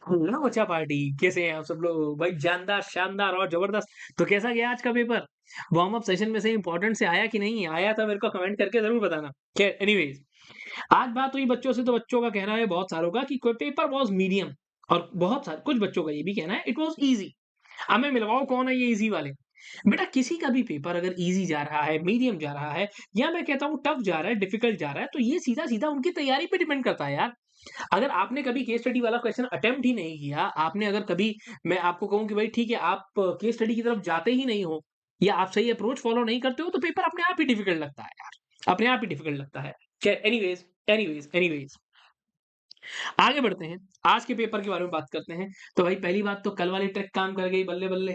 Hello बच्चा party, कैसे हैं आप सब लोग? भाई जानदार, शानदार और जबरदस्त। तो कैसा गया आज का पेपर? वार्म अप सेशन में से इंपॉर्टेंट से आया कि नहीं आया था? मेरे को कमेंट करके जरूर बताना। खैर एनीवेज, आज बात हुई बच्चों से, तो बच्चों का कहना है, बहुत सारों का, कि कोई पेपर वाज मीडियम। और बहुत सारे कुछ बच्चों का ये भी कहना है इट वाज इजी। अब मैं मिलवाऊं कौन है ये इजी वाले? बेटा, किसी का भी पेपर अगर इजी जा रहा है, मीडियम जा रहा है, या मैं कहता हूँ टफ जा रहा है, डिफिकल्ट जा रहा है, तो ये सीधा सीधा उनकी तैयारी पे डिपेंड करता है यार। अगर आपने कभी केस स्टडी वाला क्वेश्चन अटेम्प्ट ही नहीं किया, आपने अगर कभी, मैं आपको कहूँ कि भाई ठीक है, आप केस स्टडी की तरफ जाते ही नहीं हो, या आप सही अप्रोच फॉलो नहीं करते हो, तो पेपर अपने आप ही डिफिकल्ट लगता है यार, अपने आप ही डिफिकल्ट लगता है। खैर एनीवेज, एनीवेज आगे बढ़ते हैं। आज के पेपर के बारे में बात करते हैं। तो भाई पहली बात तो कल वाली ट्रिक काम कर गई, बल्ले बल्ले।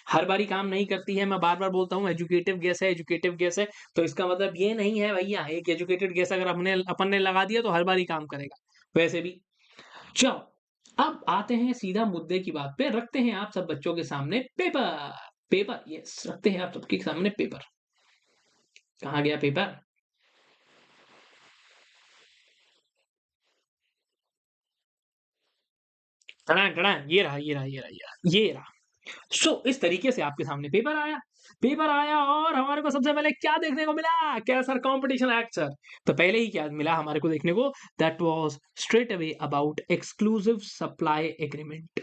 हर बारी काम नहीं करती है, मैं बार-बार बोलता हूँ एजुकेटिव गेस है, एजुकेटिव गेस है। तो इसका मतलब ये नहीं है भैया, एक एजुकेटेड गेस अगर हमने अपन ने लगा दिया तो हर बारी काम करेगा। वैसे भी चलो, अब आते हैं सीधा मुद्दे की बात पे, रखते हैं आप सब बच्चों के सामने पेपर। पेपर, यस, रखते हैं आप सबके सामने पेपर। कहाँ गया पेपर? टड़ां, टड़ां, ये रहा। सो इस तरीके से आपके सामने पेपर आया और हमारे को सबसे पहले क्या देखने को मिला? क्या सर? Competition act sir. तो पहले ही क्या मिला हमारे को देखने को? That was straight away about exclusive supply agreement.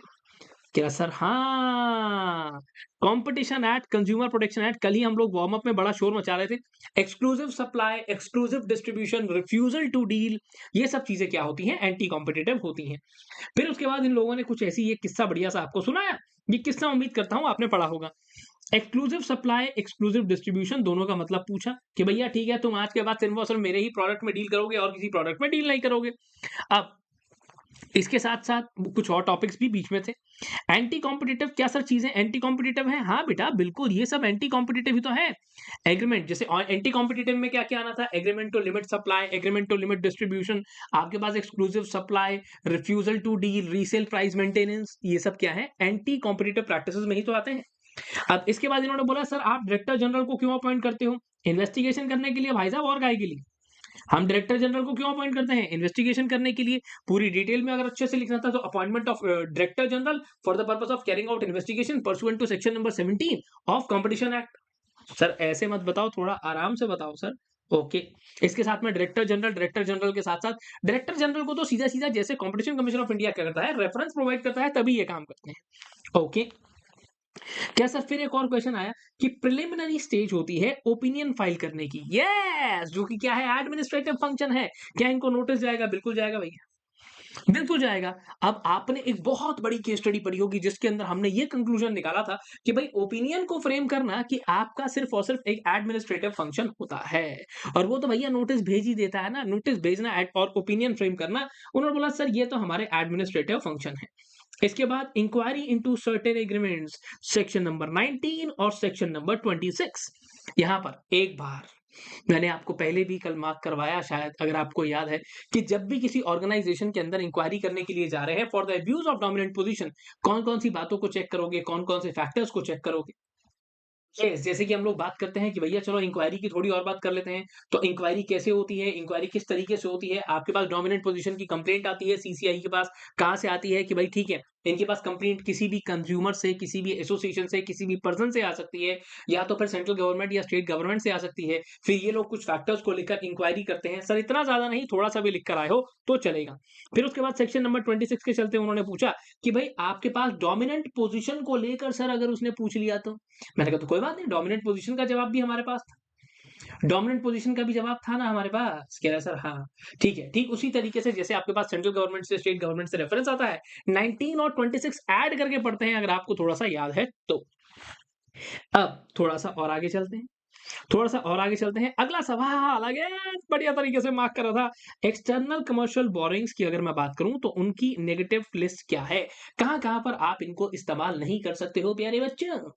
क्या सर? हाँ, competition act, consumer protection act. कल ही हम लोग वार्म अप में बड़ा शोर मचा रहे थे। Exclusive supply, exclusive distribution, refusal to deal, ये सब चीजें क्या होती हैं? एंटी कॉम्पिटिटिव होती हैं। फिर उसके बाद इन लोगों ने कुछ ऐसी, ये किस्सा बढ़िया सा आपको सुनाया। ये किस्सा उम्मीद करता हूं आपने पढ़ा होगा। एक्सक्लूसिव सप्लाई, एक्सक्लूसिव डिस्ट्रीब्यूशन, दोनों का मतलब पूछा कि भैया ठीक है, तुम आज के बाद सिर्फ और सिर्फ मेरे ही प्रोडक्ट में डील करोगे और किसी प्रोडक्ट में डील नहीं करोगे। अब इसके साथ साथ कुछ और टॉपिक्स भी बीच में थे। एंटी कॉम्पिटिटिव, क्या सर चीजें एंटी कॉम्पिटिटिव हैं? हाँ बेटा बिल्कुल, ये सब एंटी कॉम्पिटिटिव ही तो है। एग्रीमेंट, जैसे एंटी कॉम्पिटिटिव में क्या क्या आना था? Agreement to limit supply, agreement to limit distribution, आपके पास exclusive supply, refusal to deal, resale price maintenance, ये सब क्या है? एंटी कॉम्पिटिटिव प्रैक्टिसेस में ही तो आते हैं। अब इसके बाद इन्होंने बोला सर आप डायरेक्टर जनरल को क्यों अपॉइंट करते हो? इन्वेस्टिगेशन करने के लिए भाई साहब, और काय के लिए? हम डायरेक्टर जनरल को क्यों अपॉइंट करते हैं? इन्वेस्टिगेशन करने के लिए। पूरी डिटेल में अगर अच्छे से लिखना था तो appointment of director general for the purpose of carrying out investigation pursuant to section number 17 of competition act. Sir ऐसे मत बताओ, थोड़ा आराम से बताओ सर। ओके। इसके साथ में डायरेक्टर जनरल के साथ साथ डायरेक्टर जनरल को तो सीधा सीधा जैसे कंपटीशन कमीशन ऑफ इंडिया क्या करता है, रेफरेंस प्रोवाइड करता है, तभी ये काम करते हैं। ओके। क्या सर? फिर एक और क्वेश्चन आया कि प्रिलिमिनरी स्टेज होती है ओपिनियन फाइल करने की। यस, जो कि क्या है? एडमिनिस्ट्रेटिव फंक्शन है। क्या इनको नोटिस जाएगा? बिल्कुल जाएगा भैया, बिल्कुल जाएगा। अब आपने एक बहुत बड़ी केस स्टडी पढ़ी होगी जिसके अंदर हमने ये कंक्लूजन निकाला था कि भाई ओपिनियन को फ्रेम करना कि आपका सिर्फ और सिर्फ एक एडमिनिस्ट्रेटिव फंक्शन होता है। और वो तो भैया नोटिस भेज ही देता है ना, नोटिस भेजना और ओपिनियन फ्रेम करना। उन्होंने बोला सर ये तो हमारे एडमिनिस्ट्रेटिव फंक्शन है। इसके बाद inquiry into certain agreements, section number 19 और सेक्शन नंबर 26। यहां पर एक बार मैंने आपको पहले भी कल मार्क करवाया, शायद अगर आपको याद है, कि जब भी किसी ऑर्गेनाइजेशन के अंदर इंक्वायरी करने के लिए जा रहे हैं for the abuse of dominant position, कौन कौन सी बातों को चेक करोगे, कौन कौन से फैक्टर्स को चेक करोगे? यस, जैसे कि हम लोग बात करते हैं कि भैया चलो इंक्वायरी की थोड़ी और बात कर लेते हैं। तो इंक्वायरी कैसे होती है, इंक्वायरी किस तरीके से होती है? आपके पास डोमिनेंट पोजीशन की कंप्लेंट आती है सीसीआई के पास। कहाँ से आती है? कि भाई ठीक है, इनके पास कंप्लेंट किसी भी कंज्यूमर से, किसी भी एसोसिएशन से, किसी भी पर्सन से आ सकती है, या तो फिर सेंट्रल गवर्नमेंट या स्टेट गवर्नमेंट से आ सकती है। फिर ये लोग कुछ फैक्टर्स को लेकर इंक्वायरी करते हैं। सर इतना ज्यादा नहीं, थोड़ा सा भी लिख कर आए हो तो चलेगा। फिर उसके बाद सेक्शन नंबर 26 के चलते उन्होंने पूछा कि भाई आपके पास डोमिनेंट पोजीशन को लेकर सर अगर उसने पूछ लिया तो? मैंने कहा तो कोई बात नहीं, डोमिनेंट पोजीशन का जवाब भी हमारे पास था। डोमिनेंट पोजीशन का भी जवाब था ना हमारे पास? कह रहा है सर हाँ। ठीक है, ठीक उसी तरीके से जैसे आपके पास सेंट्रल गवर्नमेंट से, स्टेट गवर्नमेंट से रेफरेंस आता है, 19 और 26 ऐड करके पढ़ते हैं अगर आपको थोड़ा सा याद है तो। अब थोड़ा सा और आगे चलते हैं, अगला सवाल अगेन बढ़िया तरीके से मार्क करा था। एक्सटर्नल कमर्शियल बोरिंग्स की अगर मैं बात करूं तो उनकी नेगेटिव लिस्ट क्या है? कहां कहां पर आप इनको इस्तेमाल नहीं कर सकते हो प्यारे बच्चों?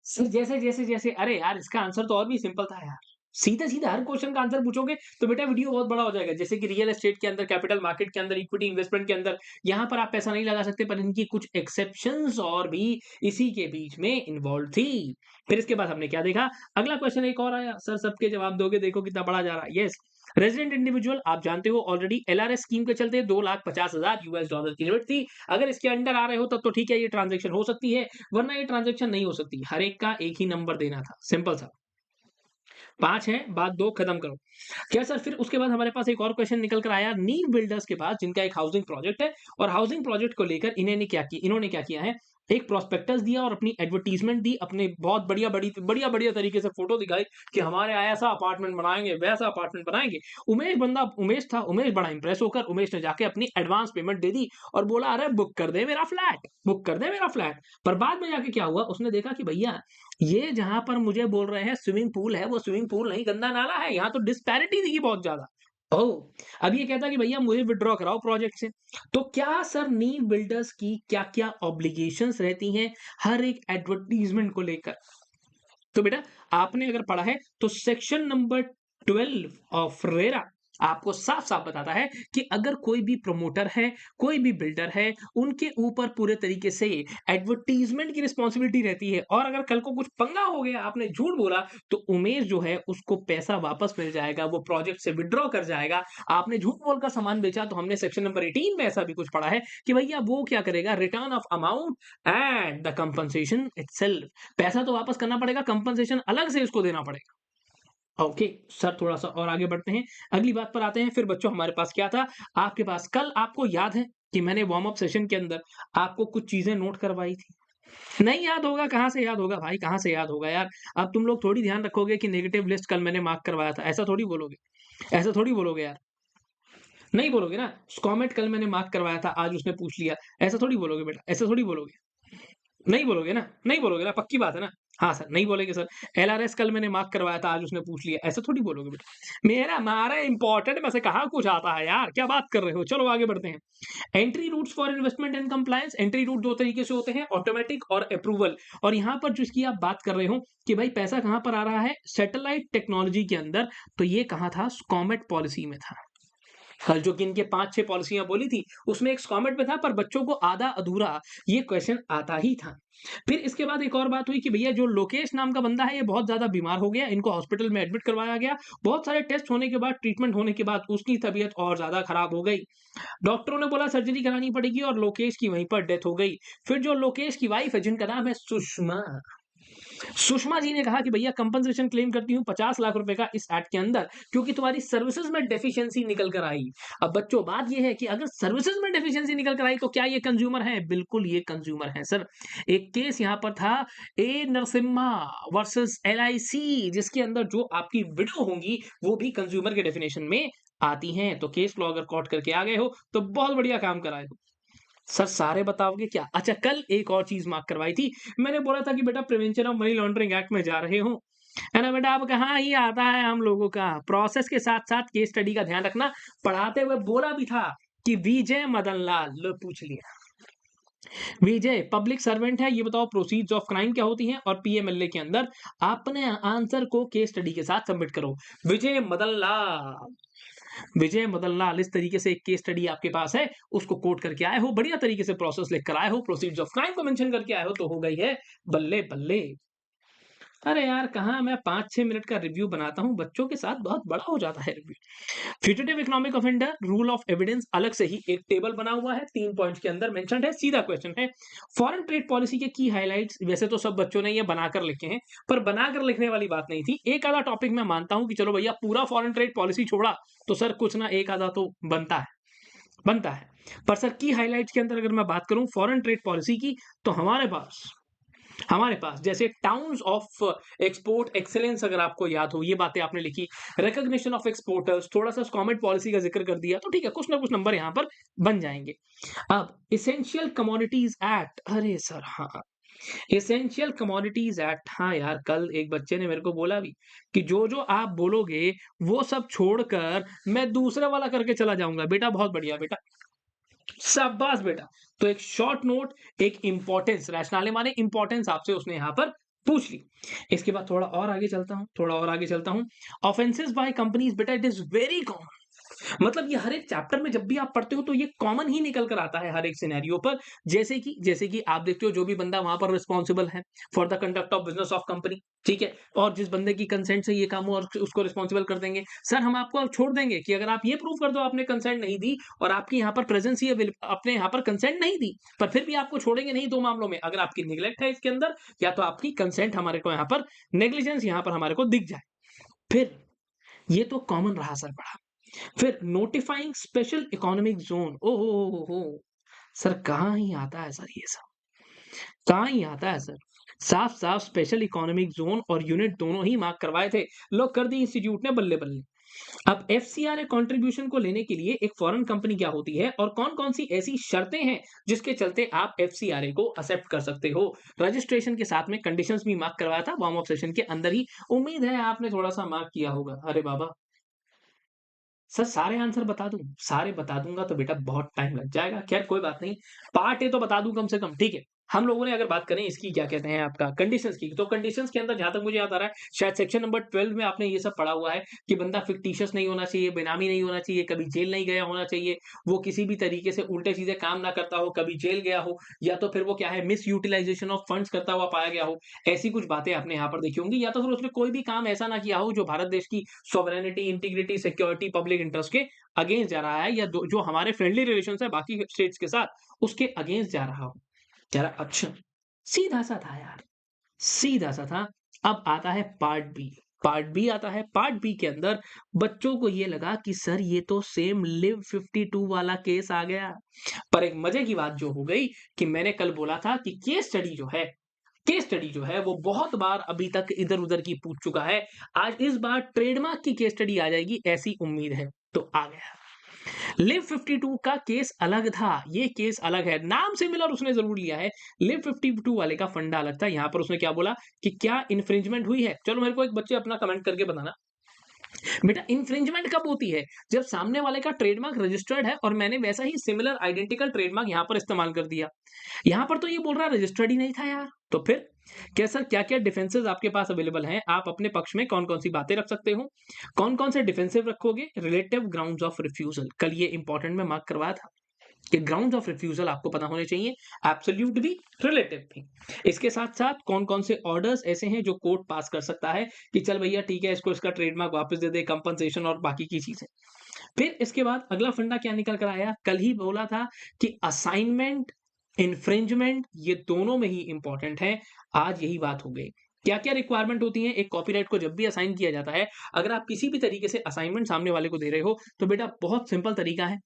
सर जैसे अरे यार, इसका आंसर तो और भी सिंपल था यार। सीधा-सीधा हर क्वेश्चन का आंसर पूछोगे तो बेटा वीडियो बहुत बड़ा हो जाएगा। जैसे कि रियल एस्टेट के अंदर, कैपिटल मार्केट के अंदर, इक्विटी इन्वेस्टमेंट के अंदर, यहाँ पर आप पैसा नहीं लगा सकते, पर इनकी कुछ एक्सेप्शंस और भी इसी के बीच में इन्वॉल्व थी। फिर इसके बाद हमने क्या देखा? अगला क्वेश्चन एक और आया, सर सबके जवाब दोगे, देखो कितना बड़ा जा रहा है। यस, रेजिडेंट इंडिविजुअल आप जानते हो ऑलरेडी एलआरएस स्कीम के चलते $2,50,000 की लिमिट थी। अगर इसके अंडर आ रहे हो तब तो ठीक है, ये ट्रांजैक्शन हो सकती है, वरना ये ट्रांजैक्शन नहीं हो सकती। हर एक का एक ही नंबर देना था, सिंपल सा। 5 है, बात 2 खत्म करो। क्या सर फिर उसके बाद हमारे पास एक और क्वेश्चन निकल कर आया नीव बिल्डर्स के पास, जिनका एक हाउसिंग प्रोजेक्ट है, और हाउसिंग प्रोजेक्ट को लेकर इन्होंने क्या किया है, एक प्रोस्पेक्टस दिया और अपनी एडवर्टाइजमेंट दी, अपने बहुत बढ़िया तरीके से फोटो दिखाई कि हमारे ऐसा अपार्टमेंट बनाएंगे, वैसा अपार्टमेंट बनाएंगे। उमेश बड़ा इंप्रेस होकर उमेश ने जाके अपनी एडवांस पेमेंट दे दी और बोला अरे बुक कर दे मेरा फ्लैट, बुक कर दे मेरा फ्लैट। पर बाद में जाके क्या हुआ, उसने देखा कि भैया ये जहां पर मुझे बोल रहे हैं स्विमिंग पूल है, वो स्विमिंग पूल नहीं, गंदा नाला है। यहाँ तो डिस्पैरिटी दिखी बहुत ज्यादा। ओह! अब ये कहता है कि भैया मुझे विथड्रॉ कराओ प्रोजेक्ट से। तो क्या सर नीव बिल्डर्स की क्या-क्या ऑब्लिगेशंस रहती हैं हर एक एडवर्टाइजमेंट को लेकर? तो बेटा आपने अगर पढ़ा है तो सेक्शन नंबर 12 ऑफ रेरा आपको साफ-साफ बताता है कि अगर कोई भी प्रमोटर है, कोई भी बिल्डर है, उनके ऊपर पूरे तरीके से एडवर्टाइजमेंट की रिस्पांसिबिलिटी रहती है, और अगर कल को कुछ पंगा हो गया, आपने झूठ बोला, तो उमेश जो है उसको पैसा वापस मिल जाएगा, वो प्रोजेक्ट से विथड्रॉ कर जाएगा। आपने झूठ बोलकर सामान बेचा तो हमने सेक्शन नंबर 18 में ऐसा भी कुछ पढ़ा है कि भैया वो क्या करेगा, return of amount and the compensation itself. पैसा तो वापस करना पड़ेगा, कंपनसेशन अलग से इसको देना पड़ेगा। ओके सर, थोड़ा सा और आगे बढ़ते हैं, अगली बात पर आते हैं। फिर बच्चों हमारे पास क्या था, आपके पास कल आपको याद है कि मैंने वार्म अप सेशन के अंदर आपको कुछ चीजें नोट करवाई थी। नहीं याद होगा, कहाँ से याद होगा भाई, कहाँ से याद होगा यार। अब तुम लोग थोड़ी ध्यान रखोगे कि नेगेटिव लिस्ट कल मैंने मार्क करवाया था, ऐसा थोड़ी बोलोगे, ऐसा थोड़ी बोलोगे यार। नहीं बोलोगे ना, कॉमेंट कल मैंने मार्क करवाया था, आज उसने पूछ लिया, ऐसा थोड़ी बोलोगे बेटा, ऐसा थोड़ी बोलोगे। नहीं बोलोगे ना, नहीं बोलोगे ना, पक्की बात है ना? हाँ सर, नहीं बोलेंगे सर। एलआरएस कल मैंने मार्क करवाया था, आज उसने पूछ लिया, ऐसा थोड़ी बोलोगे बेटा। मेरा हमारा इम्पोर्टेंट में से कहाँ कुछ आता है यार, क्या बात कर रहे हो? चलो आगे बढ़ते हैं। Entry routes for investment and compliance. Entry route 2 तरीके से होते हैं, ऑटोमेटिक और अप्रूवल। और यहाँ पर जिसकी आप बात कर रहे हो कि भाई पैसा कहाँ पर आ रहा है, सैटेलाइट टेक्नोलॉजी के अंदर, तो ये कहाँ था, स्कॉमेट पॉलिसी में था। कल जो कि इनके 5-6 पॉलिसियां बोली थी, उसमें एक कॉमेंट में था, पर बच्चों को आधा अधूरा ये क्वेश्चन आता ही था। फिर इसके बाद एक और बात हुई कि भैया जो लोकेश नाम का बंदा है, ये बहुत ज्यादा बीमार हो गया, इनको हॉस्पिटल में एडमिट करवाया गया। बहुत सारे टेस्ट होने के बाद, ट्रीटमेंट होने के बाद उसकी तबीयत और ज्यादा खराब हो गई। डॉक्टरों ने बोला सर्जरी करानी पड़ेगी और लोकेश की वहीं पर डेथ हो गई। फिर जो लोकेश की वाइफ है, जिनका नाम है सुषमा, सुषमा जी ने कहा कि भैया कंपनसेशन क्लेम करती हूँ 50 लाख रुपए का इस एक्ट के अंदर, क्योंकि तुम्हारी सर्विसेज में डेफिशिएंसी निकल कर आई। अब बच्चों बात ये है कि अगर सर्विसेज में डेफिशिएंसी निकल कर आई तो क्या ये कंज्यूमर है? बिल्कुल ये कंज्यूमर है सर। एक केस यहाँ पर था, ए नरसिम्हा वर्सेस एलआईसी, जिसके अंदर जो आपकी विडो होंगी वो भी कंज्यूमर के डेफिनेशन में आती हैं। तो केस फ्लो अगर कॉट करके आ गए हो तो बहुत बढ़िया काम कराए हो। सर सारे बताओगे क्या? अच्छा कल एक और चीज़ मार्क करवाई थी। मैंने बोला था कि बेटा prevention of money laundering act में जा रहे हो, है ना बेटा? अब कहाँ ही आता है हम लोगों का। प्रोसेस के साथ-साथ केस स्टडी का ध्यान रखना। पढ़ाते हुए बोला भी था कि विजय मदन लाल, लो पूछ लिया। विजय पब्लिक सर्वेंट है, ये बताओ प्रोसीड्स ऑफ क्राइम क्या होती हैं? और पीएमएलए के अंदर अपने आंसर को केस स्टडी के साथ सबमिट करो। विजय मदन लाल, विजय मदन लाल, इस तरीके से एक केस स्टडी आपके पास है, उसको कोट करके आए हो, बढ़िया तरीके से प्रोसेस लिख कर आए हो, प्रोसीड्स ऑफ क्राइम को मेंशन करके आए हो, तो हो गई है बल्ले बल्ले। अरे यार कहाँ मैं 5-6 मिनट का रिव्यू बनाता हूँ, बच्चों के साथ बहुत बड़ा हो जाता है review. Fugitive economic offender, rule of evidence, अलग से ही एक टेबल बना हुआ है, 3 पॉइंट्स के अंदर मेंशन्ड है, सीधा क्वेश्चन है। फॉरेन ट्रेड पॉलिसी के की हाइलाइट्स, वैसे तो सब बच्चों ने ये बनाकर लिखे हैं, पर बनाकर लिखने वाली बात नहीं थी। एक आधा टॉपिक मैं मानता हूँ कि चलो भैया पूरा फॉरेन ट्रेड पॉलिसी छोड़ा, तो सर कुछ ना एक आधा तो बनता है, बनता है। पर सर की हाइलाइट्स के अंदर अगर मैं बात करूं फॉरेन ट्रेड पॉलिसी की, तो हमारे पास जैसे टाउन्स ऑफ एक्सपोर्ट एक्सेलेंस, अगर आपको याद हो ये बातें आपने लिखी, रिकॉग्निशन ऑफ एक्सपोर्टर्स, थोड़ा सा कॉमेट पॉलिसी का जिक्र कर दिया, तो ठीक है कुछ ना कुछ नंबर यहाँ पर बन जाएंगे। अब इसेंशियल कमोडिटीज एक्ट, अरे सर हाँ, एसेंशियल कमोडिटीज एक्ट, हाँ यार कल एक बच्चे ने मेरे को बोला भी कि जो जो आप बोलोगे वो सब छोड़कर मैं दूसरे वाला करके चला जाऊंगा। बेटा बहुत बढ़िया बेटा, शाबाश बेटा। तो एक शॉर्ट नोट, एक इंपॉर्टेंस, रैशनले माने इंपॉर्टेंस आपसे उसने यहां पर पूछ ली। इसके बाद थोड़ा और आगे चलता हूं, ऑफेंसेस बाय कंपनीज, बेटा इट इज वेरी कॉमन, मतलब ये हर एक चैप्टर में जब भी आप पढ़ते हो तो ये कॉमन ही निकल कर आता है हर एक सिनेरियो पर। जैसे कि आप देखते हो जो भी बंदा वहां पर रिस्पॉन्सिबल है for the conduct of business of company, ठीक है, और जिस बंदे की कंसेंट से ये काम हो और उसको रिस्पॉन्सिबल कर देंगे, सर हम आपको अब छोड़ देंगे कि अगर आप ये प्रूव कर दो आपने कंसेंट नहीं दी और आपकी यहाँ पर प्रेजेंस ही अपने यहाँ पर कंसेंट नहीं दी, पर फिर भी आपको छोड़ेंगे नहीं दो मामलों में, अगर आपकी निगलेक्ट है इसके अंदर या तो आपकी कंसेंट हमारे को यहाँ पर नेग्लिजेंस यहाँ पर हमारे को दिख जाए। फिर ये तो कॉमन रहा सर पढ़ा। फिर नोटिफाइंग स्पेशल इकोनॉमिक जोन, ओ हो सर कहाँ ही आता है सर ये सब, कहाँ ही आता है सर। साफ साफ स्पेशल इकोनॉमिक जोन और यूनिट दोनों ही मार्क करवाए थे, लोग कर दी इंस्टीट्यूट ने बल्ले बल्ले। अब एफसीआरए कंट्रीब्यूशन को लेने के लिए एक फॉरेन कंपनी क्या होती है और कौन कौन सी ऐसी शर्तें हैं जिसके चलते आप एफसीआरए को एक्सेप्ट कर सकते हो, रजिस्ट्रेशन के साथ में कंडीशंस भी मार्क करवाया था वार्म अप सेशन के अंदर ही। उम्मीद है आपने थोड़ा सा मार्क किया होगा। अरे बाबा सर सारे आंसर बता दूं, सारे बता दूंगा तो बेटा बहुत टाइम लग जाएगा। खैर कोई बात नहीं, पार्ट ए तो बता दूं कम से कम, ठीक है। हम लोगों ने अगर बात करें इसकी क्या कहते हैं आपका कंडीशंस की, तो कंडीशंस के अंदर जहां तक मुझे याद आ रहा है शायद सेक्शन नंबर 12 में आपने ये सब पढ़ा हुआ है कि बंदा फिक्टिशियस नहीं होना चाहिए, बेनामी नहीं होना चाहिए, कभी जेल नहीं गया होना चाहिए, वो किसी भी तरीके से उल्टे सीधे काम ना करता हो, कभी जेल गया हो, या तो फिर वो क्या है मिस यूटिलाइजेशन ऑफ फंड्स करता हुआ पाया गया हो। ऐसी कुछ बातें आपने यहाँ पर देखी होंगी, या तो फिर उसने कोई भी काम ऐसा ना किया हो जो भारत देश की sovereignty, integrity, security, public interest के अगेंस्ट जा रहा है, या जो हमारे फ्रेंडली रिलेशन है बाकी स्टेट्स के साथ उसके अगेंस्ट जा रहा हो। कह रहा अच्छा, सीधा सा था यार, सीधा सा था। अब आता है पार्ट बी। पार्ट बी आता है, पार्ट बी के अंदर बच्चों को ये लगा कि सर ये तो सेम लिव 52 वाला केस आ गया। पर एक मजे की बात जो हो गई कि मैंने कल बोला था कि केस स्टडी जो है वो बहुत बार अभी तक इधर उधर की पूछ चुका है, आज इस बार ट्रेडमार्क की केस स्टडी आ जाएगी ऐसी उम्मीद है, तो आ गया। लिव 52 का केस अलग था, ये केस अलग है, नाम सिमिलर उसने जरूर लिया है। लिव 52 वाले का फंडा अलग था। यहां पर उसने क्या बोला कि क्या इन्फ्रिंजमेंट हुई है। चलो मेरे को एक बच्चे अपना कमेंट करके बताना बेटा इन्फ्रिंजमेंट कब होती है, जब सामने वाले का ट्रेडमार्क रजिस्टर्ड है और मैंने वैसा ही सिमिलर आइडेंटिकल ट्रेडमार्क यहां पर इस्तेमाल कर दिया। यहां पर तो ये बोल रहा है रजिस्टर्ड ही नहीं था यार, तो फिर क्या सर क्या क्या डिफेंसेस आपके पास अवेलेबल हैं, आप अपने पक्ष में कौन कौन सी बातें रख सकते हो, कौन कौन से डिफेंसिव रखोगे। रिलेटिव ग्राउंड्स ऑफ रिफ्यूजल, कल ये इंपॉर्टेंट में मार्क करवाया था कि ग्राउंड्स ऑफ रिफ्यूजल आपको पता होने चाहिए, एब्सोल्यूट भी रिलेटिव भी। इसके साथ साथ कौन कौन से ऑर्डर्स ऐसे हैं जो कोर्ट पास कर सकता है कि चल भैया ठीक है इसको इसका ट्रेडमार्क वापस दे दे, कंपनसेशन और बाकी की चीजें। फिर इसके बाद अगला फंडा क्या निकल कर आया, कल ही बोला था कि असाइनमेंट, इन्फ्रिंजमेंट ये दोनों में ही इंपॉर्टेंट है। आज यही बात हो गई। क्या क्या रिक्वायरमेंट होती है एक कॉपीराइट को जब भी असाइन किया जाता है, अगर आप किसी भी तरीके से असाइनमेंट सामने वाले को दे रहे हो तो बेटा बहुत सिंपल तरीका है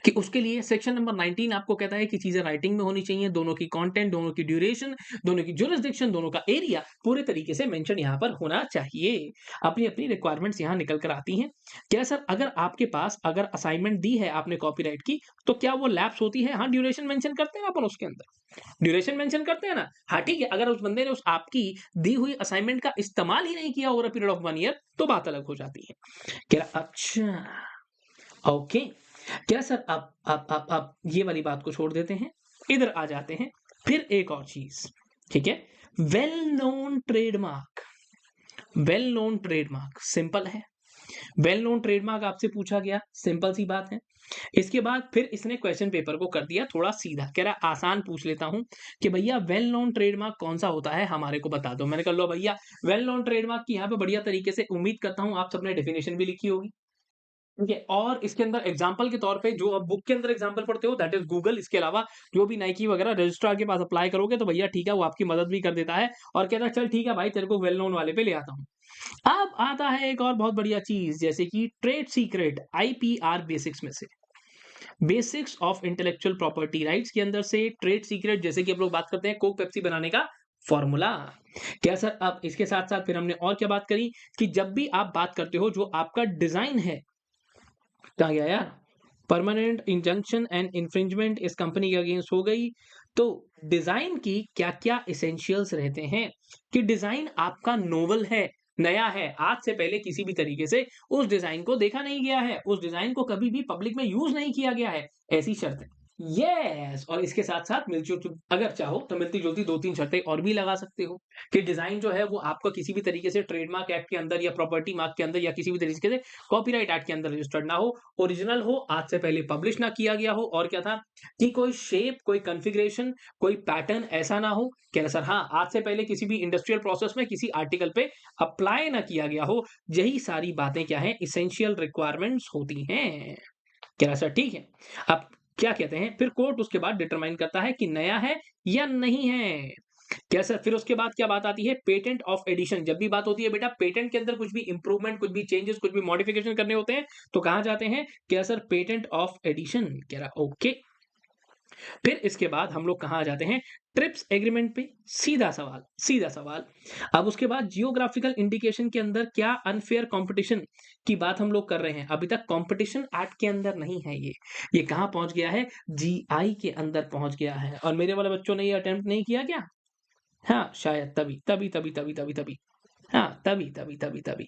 कि उसके लिए सेक्शन नंबर 19 आपको कहता है कि चीजें राइटिंग में होनी चाहिए, दोनों की कंटेंट, दोनों की ड्यूरेशन, दोनों की जुरिसडिक्शन, दोनों का एरिया पूरे तरीके से मेंशन यहां पर होना चाहिए। अपनी अपनी रिक्वायरमेंट्स यहां निकल कर आती हैं। क्या सर अगर आपके पास अगर असाइनमेंट दी है आपने कॉपीराइट की तो क्या वो लैप्स होती है, हाँ ड्यूरेशन मेंशन करते हैं अपन उसके अंदर, ड्यूरेशन मेंशन करते हैं ना, हाँ ठीक है। अगर उस बंदे ने उस आपकी दी हुई असाइनमेंट का इस्तेमाल ही नहीं किया over a period of 1 year तो बात अलग हो जाती है। कह रहा अच्छा ओके। क्या सर अब ये वाली बात को छोड़ देते हैं, इधर आ जाते हैं। फिर एक और चीज, ठीक है, well known trademark. Well known trademark simple है, वेल नोन ट्रेडमार्क आपसे पूछा गया, सिंपल सी बात है। इसके बाद फिर इसने क्वेश्चन पेपर को कर दिया थोड़ा सीधा, कह रहा आसान पूछ लेता हूं कि भैया वेल नोन ट्रेडमार्क कौन सा होता है हमारे को बता दो। मैंने कहा लो भैया वेल नोन ट्रेडमार्क की यहाँ पे बढ़िया तरीके से उम्मीद करता हूं आप सबने डेफिनेशन भी लिखी होगी, ठीक है। और इसके अंदर एग्जांपल के तौर पे जो अब बुक के अंदर एग्जांपल पढ़ते हो दैट इज गूगल, इसके अलावा जो भी नाइकी वगैरह रजिस्ट्रार के पास अप्लाई करोगे तो भैया ठीक है वो आपकी मदद भी कर देता है और कहता है चल ठीक है भाई तेरे को वेल नोन वाले पे ले आता हूँ। अब आता है एक और बहुत बढ़िया चीज जैसे कि ट्रेड सीक्रेट, आईपीआर बेसिक्स में से, basics of intellectual property rights के अंदर से ट्रेड सीक्रेट, जैसे कि हम लोग बात करते हैं कोक पेप्सी बनाने का फॉर्मूला। क्या सर अब इसके साथ साथ फिर हमने और क्या बात करी कि जब भी आप बात करते हो जो आपका डिजाइन है, कहा गया यार, परमानेंट इंजंक्शन एंड इन्फ्रिंजमेंट इस कंपनी के अगेंस्ट हो गई, तो डिजाइन की क्या क्या इसेंशियल्स रहते हैं कि डिजाइन आपका नोवल है, नया है, आज से पहले किसी भी तरीके से उस डिजाइन को देखा नहीं गया है, उस डिजाइन को कभी भी पब्लिक में यूज नहीं किया गया है, ऐसी शर्त है। यस, और इसके साथ-साथ मिलती-जुलती, अगर चाहो तो मिलती-जुलती 2-3 शर्तें और भी लगा सकते हो कि डिज़ाइन जो है वो आपका किसी भी तरीके से ट्रेडमार्क एक्ट के अंदर या प्रॉपर्टी मार्क के अंदर या किसी भी तरीके से कॉपीराइट एक्ट के अंदर रजिस्टर्ड ना हो, ओरिजिनल हो, आज से पहले पब्लिश ना किया गया हो, और क्या था कि कोई शेप, कोई कॉन्फ़िगरेशन, कोई पैटर्न ऐसा ना हो कि सर हाँ, आज से पहले किसी भी इंडस्ट्रियल प्रोसेस में किसी आर्टिकल पे अप्लाई ना किया गया हो। यही सारी बातें क्या हैं, एसेंशियल रिक्वायरमेंट्स होती हैं। कह रहा सर ठीक है। अब क्या कहते हैं, फिर कोर्ट उसके बाद डिटरमाइन करता है कि नया है या नहीं है। क्या सर, फिर उसके बाद क्या बात आती है, पेटेंट ऑफ एडिशन। जब भी बात होती है बेटा पेटेंट के अंदर कुछ भी इंप्रूवमेंट, कुछ भी चेंजेस, कुछ भी मॉडिफिकेशन करने होते हैं तो कहाँ जाते हैं, क्या सर, पेटेंट ऑफ एडिशन। कह रहा ओके। फिर इसके बाद हम लोग कहाँ आ जाते हैं, ट्रिप्स एग्रीमेंट पे। सीधा सवाल, सीधा सवाल। अब उसके बाद जियोग्राफिकल इंडिकेशन के अंदर क्या अनफेयर कंपटीशन की बात हम लोग कर रहे हैं। अभी तक कंपटीशन एक्ट के अंदर नहीं है ये कहाँ पहुंच गया है, जीआई के अंदर पहुंच गया है। और मेरे वाले बच्चों ने ये अटेम्प्ट नहीं किया क्या? हाँ शायद तभी तभी तभी तभी तभी तभी हाँ तभी तभी तभी तभी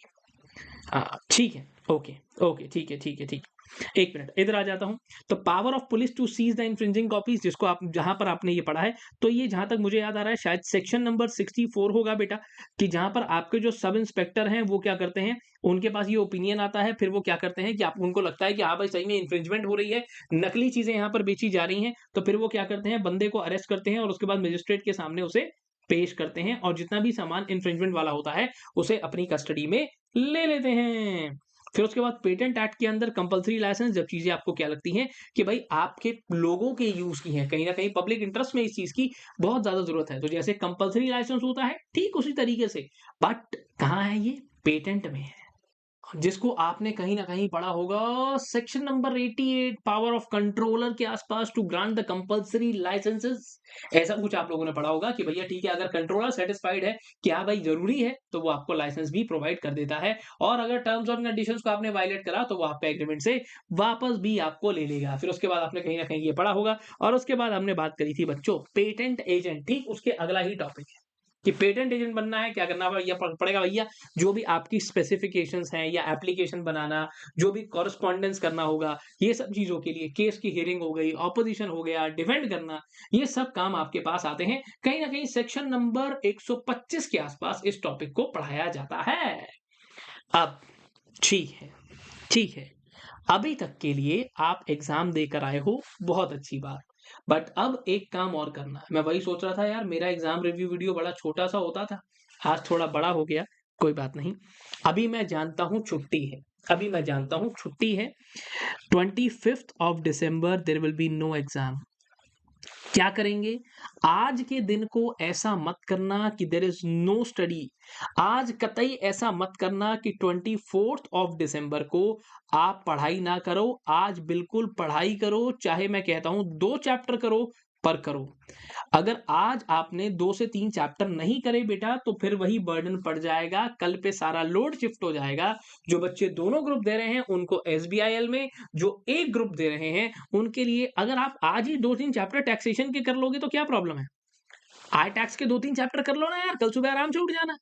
हाँ ठीक है। ओके ओके, ठीक है ठीक है ठीक है। एक मिनट इधर आ जाता हूँ। तो power of police to seize the infringing copies, जिसको आप जहां पर आपने ये पढ़ा है, तो ये जहां तक मुझे याद आ रहा है शायद सेक्शन नंबर 64 होगा बेटा, कि जहां पर आपके जो सब इंस्पेक्टर हैं वो क्या करते हैं, उनके पास ये ओपिनियन आता है, फिर वो क्या करते हैं कि आप उनको लगता है कि हाँ भाई सही में इन्फ्रिंजमेंट हो रही है, नकली चीजें यहाँ पर बेची जा रही हैं, तो फिर वो क्या करते हैं, बंदे को अरेस्ट करते हैं और उसके बाद मजिस्ट्रेट के सामने उसे पेश करते हैं, और जितना भी सामान इन्फ्रिंजमेंट वाला होता है उसे अपनी कस्टडी में ले लेते हैं। फिर उसके बाद पेटेंट एक्ट के अंदर कंपल्सरी लाइसेंस, जब चीजें आपको क्या लगती हैं कि भाई आपके लोगों के यूज की हैं, कहीं ना कहीं पब्लिक इंटरेस्ट में इस चीज की बहुत ज्यादा जरूरत है, तो जैसे कंपल्सरी लाइसेंस होता है ठीक उसी तरीके से, बट कहाँ है ये, पेटेंट में है। जिसको आपने कहीं न कहीं पढ़ा होगा section number 88 power of controller के आसपास to grant the compulsory licenses. ऐसा कुछ आप लोगों ने पढ़ा होगा कि भैया ठीक है, अगर कंट्रोलर सेटिस्फाइड है कि हाँ भाई जरूरी है तो वो आपको लाइसेंस भी प्रोवाइड कर देता है, और अगर टर्म्स और कंडीशंस को आपने वायलेट करा तो वो आपके एग्रीमेंट से वापस भी आपको ले लेगा। फिर उसके बाद आपने कहीं ना कहीं ये पढ़ा होगा। और उसके बाद हमने बात करी थी बच्चों पेटेंट एजेंट, ठीक उसके अगला ही टॉपिक है कि पेटेंट एजेंट बनना है क्या करना पड़ेगा भैया, जो भी आपकी स्पेसिफिकेशंस हैं या एप्लीकेशन बनाना, जो भी कॉरेस्पॉन्डेंस करना होगा, ये सब चीजों के लिए केस की हियरिंग हो गई, ऑपोजिशन हो गया, डिफेंड करना, ये सब काम आपके पास आते हैं। कहीं ना कहीं सेक्शन नंबर 125 के आसपास इस टॉपिक को पढ़ाया जाता है। अब ठीक है, ठीक है, अभी तक के लिए आप एग्जाम देकर आए हो, बहुत अच्छी बात। बट अब एक काम और करना है। मैं वही सोच रहा था यार, मेरा एग्जाम रिव्यू वीडियो बड़ा छोटा सा होता था, आज थोड़ा बड़ा हो गया, कोई बात नहीं। अभी मैं जानता हूँ छुट्टी है, अभी मैं जानता हूँ छुट्टी है। 25th of December there will be no exam. क्या करेंगे, आज के दिन को ऐसा मत करना कि देर इज नो स्टडी। आज कतई ऐसा मत करना कि 24th ऑफ डिसम्बर को आप पढ़ाई ना करो। आज बिल्कुल पढ़ाई करो, चाहे मैं कहता हूं 2 चैप्टर करो, पर करो। अगर आज आपने 2 से 3 चैप्टर नहीं करे बेटा, तो फिर वही बर्डन पड़ जाएगा, कल पे सारा लोड शिफ्ट हो जाएगा। जो बच्चे दोनों ग्रुप दे रहे हैं उनको एसबीआईएल में, जो एक ग्रुप दे रहे हैं उनके लिए, अगर आप आज ही 2-3 चैप्टर टैक्सेशन के कर लोगे तो क्या प्रॉब्लम है, आई टैक्स के 2-3 चैप्टर कर लो ना यार, कल सुबह आराम से उठ जाना।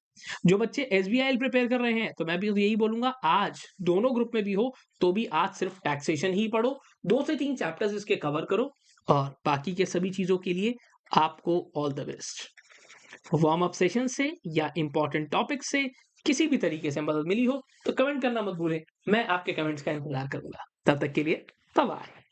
जो बच्चे एसबीआईएल प्रिपेयर कर रहे हैं, तो मैं भी यही बोलूंगा, आज दोनों ग्रुप में भी हो तो भी आज सिर्फ टैक्सेशन ही पढ़ो, 2 से 3 चैप्टर्स इसके कवर करो, और बाकी के सभी चीजों के लिए आपको all the best. Warm up session से या इंपॉर्टेंट टॉपिक से किसी भी तरीके से मदद मिली हो तो कमेंट करना मत भूलें, मैं आपके कमेंट्स का इंतजार करूंगा। तब तक के लिए बाय बाय।